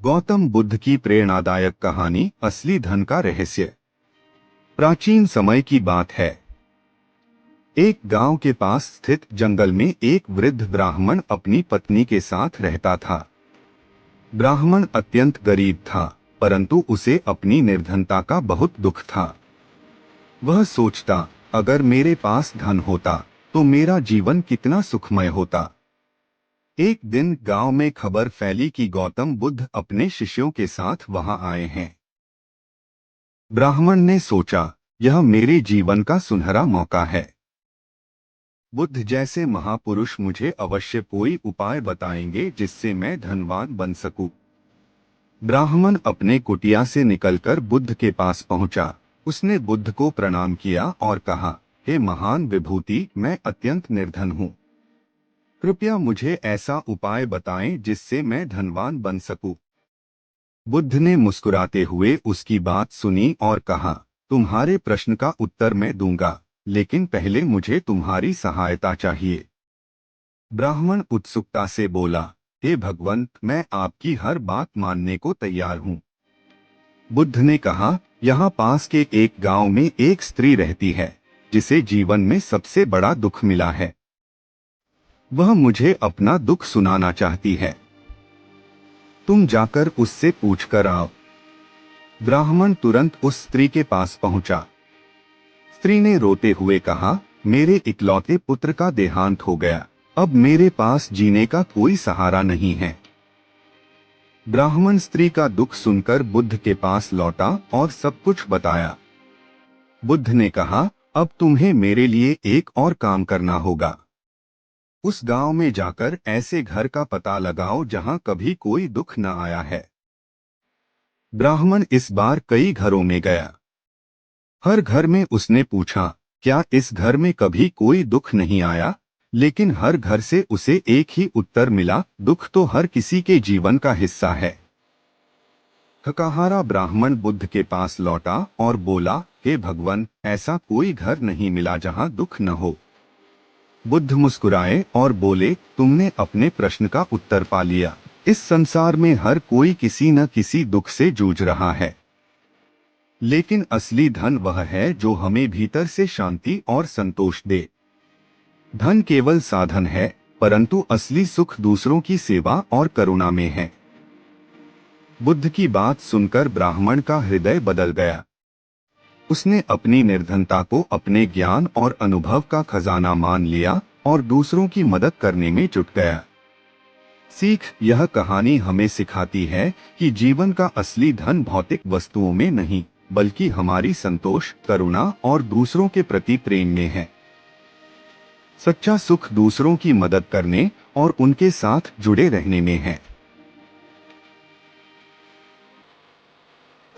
गौतम बुद्ध की प्रेरणादायक कहानी असली धन का रहस्य। प्राचीन समय की बात है। एक गांव के पास स्थित जंगल में एक वृद्ध ब्राह्मण अपनी पत्नी के साथ रहता था। ब्राह्मण अत्यंत गरीब था, परंतु उसे अपनी निर्धनता का बहुत दुख था। वह सोचता, अगर मेरे पास धन होता तो मेरा जीवन कितना सुखमय होता। एक दिन गांव में खबर फैली कि गौतम बुद्ध अपने शिष्यों के साथ वहां आए हैं। ब्राह्मण ने सोचा, यह मेरे जीवन का सुनहरा मौका है। बुद्ध जैसे महापुरुष मुझे अवश्य कोई उपाय बताएंगे जिससे मैं धनवान बन सकूं। ब्राह्मण अपने कुटिया से निकलकर बुद्ध के पास पहुंचा। उसने बुद्ध को प्रणाम किया और कहा, हे महान विभूति, मैं अत्यंत निर्धन हूँ। कृपया मुझे ऐसा उपाय बताएं जिससे मैं धनवान बन सकूं। बुद्ध ने मुस्कुराते हुए उसकी बात सुनी और कहा, तुम्हारे प्रश्न का उत्तर मैं दूंगा, लेकिन पहले मुझे तुम्हारी सहायता चाहिए। ब्राह्मण उत्सुकता से बोला, हे भगवंत, मैं आपकी हर बात मानने को तैयार हूँ। बुद्ध ने कहा, यहाँ पास के एक गांव में एक स्त्री रहती है जिसे जीवन में सबसे बड़ा दुख मिला है। वह मुझे अपना दुख सुनाना चाहती है। तुम जाकर उससे पूछकर आओ। ब्राह्मण तुरंत उस स्त्री के पास पहुंचा। स्त्री ने रोते हुए कहा, मेरे इकलौते पुत्र का देहांत हो गया, अब मेरे पास जीने का कोई सहारा नहीं है। ब्राह्मण स्त्री का दुख सुनकर बुद्ध के पास लौटा और सब कुछ बताया। बुद्ध ने कहा, अब तुम्हें मेरे लिए एक और काम करना होगा। उस गांव में जाकर ऐसे घर का पता लगाओ जहां कभी कोई दुख न आया है। ब्राह्मण इस बार कई घरों में गया। हर घर में उसने पूछा, क्या इस घर में कभी कोई दुख नहीं आया? लेकिन हर घर से उसे एक ही उत्तर मिला, दुख तो हर किसी के जीवन का हिस्सा है। थकाहारा ब्राह्मण बुद्ध के पास लौटा और बोला, हे भगवान, ऐसा कोई घर नहीं मिला जहां दुख न हो। बुद्ध मुस्कुराए और बोले, तुमने अपने प्रश्न का उत्तर पा लिया। इस संसार में हर कोई किसी न किसी दुख से जूझ रहा है, लेकिन असली धन वह है जो हमें भीतर से शांति और संतोष दे। धन केवल साधन है, परंतु असली सुख दूसरों की सेवा और करुणा में है। बुद्ध की बात सुनकर ब्राह्मण का हृदय बदल गया। उसने अपनी निर्धनता को अपने ज्ञान और अनुभव का खजाना मान लिया और दूसरों की मदद करने में जुट गया। सीख, यह कहानी हमें सिखाती है कि जीवन का असली धन भौतिक वस्तुओं में नहीं, बल्कि हमारी संतोष, करुणा और दूसरों के प्रति प्रेम में है। सच्चा सुख दूसरों की मदद करने और उनके साथ जुड़े रहने में है।